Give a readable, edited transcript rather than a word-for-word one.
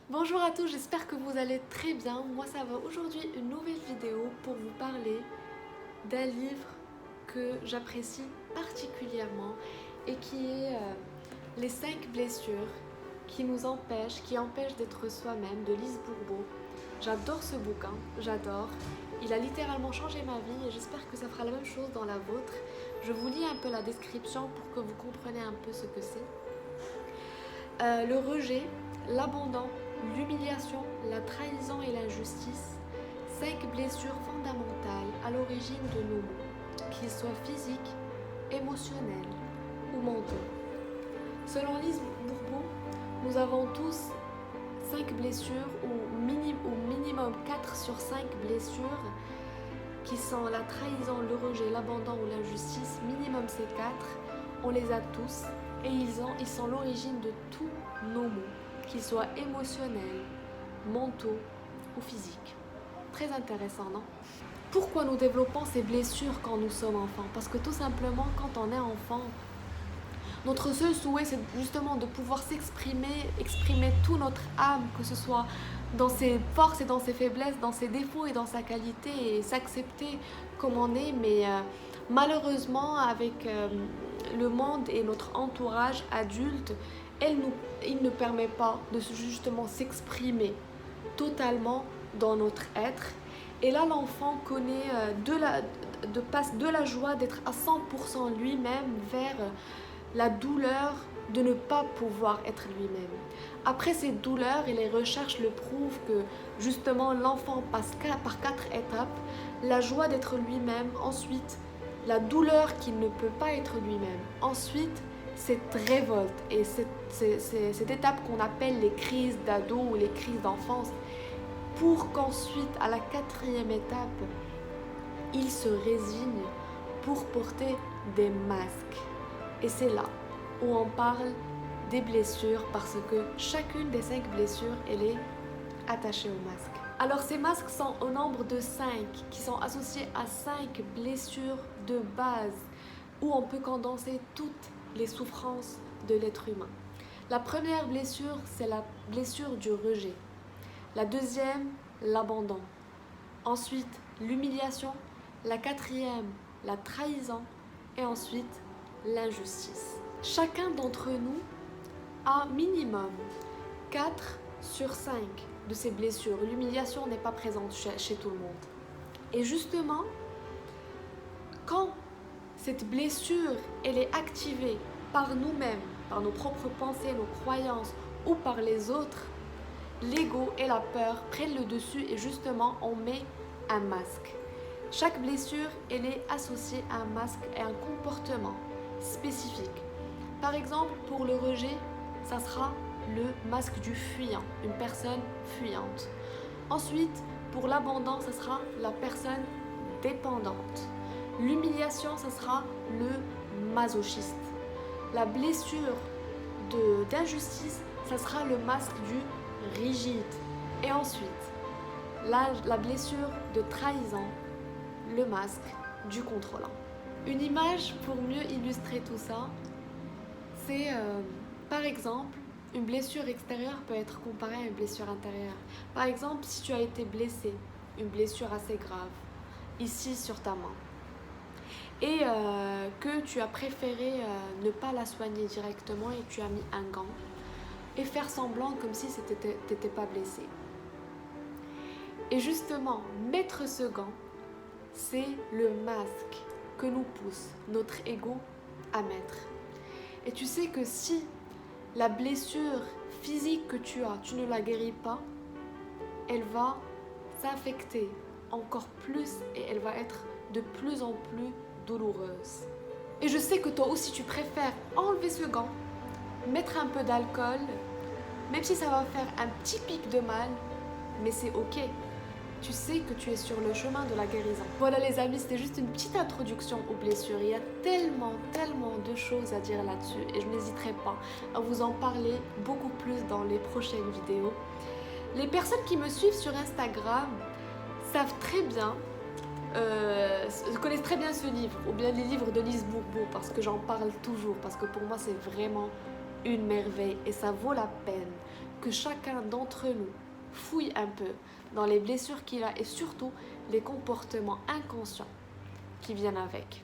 Bonjour à tous, j'espère que vous allez très bien. Moi ça va. Aujourd'hui une nouvelle vidéo pour vous parler d'un livre que j'apprécie particulièrement et qui est Les 5 blessures qui empêchent d'être soi-même de Lise Bourbeau. J'adore ce bouquin, j'adore. Il a littéralement changé ma vie et j'espère que ça fera la même chose dans la vôtre. Je vous lis un peu la description pour que vous compreniez un peu ce que c'est. Le rejet, l'abandon, l'humiliation, la trahison et l'injustice, 5 blessures fondamentales à l'origine de nos maux, qu'ils soient physiques, émotionnels ou mentaux. Selon Lise Bourbeau, nous avons tous 5 blessures ou minimum 4 sur 5 blessures qui sont la trahison, le rejet, l'abandon ou l'injustice. Minimum ces 4, on les a tous et ils sont l'origine de tous nos maux, qu'ils soient émotionnels, mentaux ou physiques. Très intéressant, non? Pourquoi nous développons ces blessures quand nous sommes enfants? Parce que tout simplement, quand on est enfant, notre seul souhait, c'est justement de pouvoir exprimer toute notre âme, que ce soit dans ses forces et dans ses faiblesses, dans ses défauts et dans sa qualité, et s'accepter comme on est. Mais malheureusement, avec le monde et notre entourage adulte, il ne permet pas de justement s'exprimer totalement dans notre être. Et là, l'enfant connaît passe de la joie d'être à 100% lui-même vers la douleur de ne pas pouvoir être lui-même. Après cette douleur et les recherches le prouvent que justement l'enfant passe par 4 étapes. La joie d'être lui-même, ensuite la douleur qu'il ne peut pas être lui-même, ensuite cette révolte et cette étape qu'on appelle les crises d'ado ou les crises d'enfance, pour qu'ensuite à la 4e étape, il se résigne pour porter des masques. Et c'est là où on parle des blessures, parce que chacune des 5 blessures, elle est attachée au masque. Alors ces masques sont au nombre de 5, qui sont associés à 5 blessures de base, où on peut condenser toutes les souffrances de l'être humain. La première blessure, c'est la blessure du rejet. La deuxième, l'abandon. Ensuite, l'humiliation. La 4e, la trahison. Et ensuite, l'injustice. Chacun d'entre nous a minimum 4 sur 5 de ces blessures. L'humiliation n'est pas présente chez tout le monde. Et justement, quand cette blessure elle est activée par nous-mêmes, par nos propres pensées, nos croyances ou par les autres, l'ego et la peur prennent le dessus et justement on met un masque. Chaque blessure elle est associée à un masque et un comportement spécifique. Par exemple, pour le rejet, ça sera le masque du fuyant, une personne fuyante. Ensuite, pour l'abandon, ça sera la personne dépendante. L'humiliation, ça sera le masochiste. La blessure d'injustice, ça sera le masque du rigide. Et ensuite, la blessure de trahison, le masque du contrôlant. Une image pour mieux illustrer tout ça, c'est par exemple, une blessure extérieure peut être comparée à une blessure intérieure. Par exemple, si tu as été blessé, une blessure assez grave, ici sur ta main, et que tu as préféré ne pas la soigner directement et tu as mis un gant et faire semblant comme si tu n'étais pas blessé. Et justement, mettre ce gant, c'est le masque que nous pousse notre ego à mettre. Et tu sais que si la blessure physique que tu as, tu ne la guéris pas, elle va s'infecter encore plus et elle va être de plus en plus douloureuse. Et je sais que toi aussi tu préfères enlever ce gant, mettre un peu d'alcool, même si ça va faire un petit pic de mal, mais c'est ok. Tu sais que tu es sur le chemin de la guérison. Voilà les amis, c'était juste une petite introduction aux blessures. Il y a tellement de choses à dire là-dessus et je n'hésiterai pas à vous en parler beaucoup plus dans les prochaines vidéos. Les personnes qui me suivent sur Instagram savent très bien, connaissent très bien ce livre, ou bien les livres de Lise Bourbeau, parce que j'en parle toujours, parce que pour moi c'est vraiment une merveille et ça vaut la peine que chacun d'entre nous fouille un peu dans les blessures qu'il a et surtout les comportements inconscients qui viennent avec.